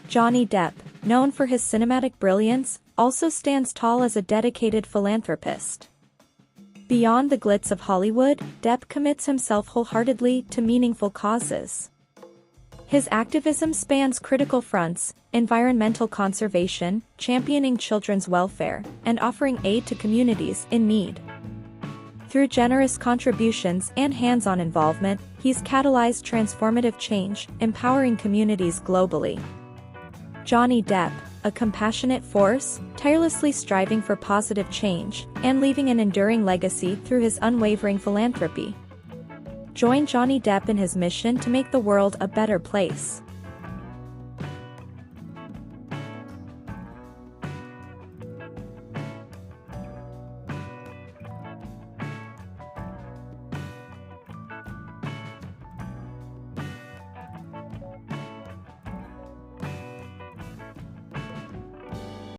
Johnny Depp, known for his cinematic brilliance, also stands tall as a dedicated philanthropist. Beyond the glitz of Hollywood, Depp commits himself wholeheartedly to meaningful causes. His activism spans critical fronts: environmental conservation, championing children's welfare, and offering aid to communities in need. Through generous contributions and hands-on involvement, he's catalyzed transformative change, empowering communities globally. Johnny Depp, a compassionate force, tirelessly striving for positive change, and leaving an enduring legacy through his unwavering philanthropy. Join Johnny Depp in his mission to make the world a better place.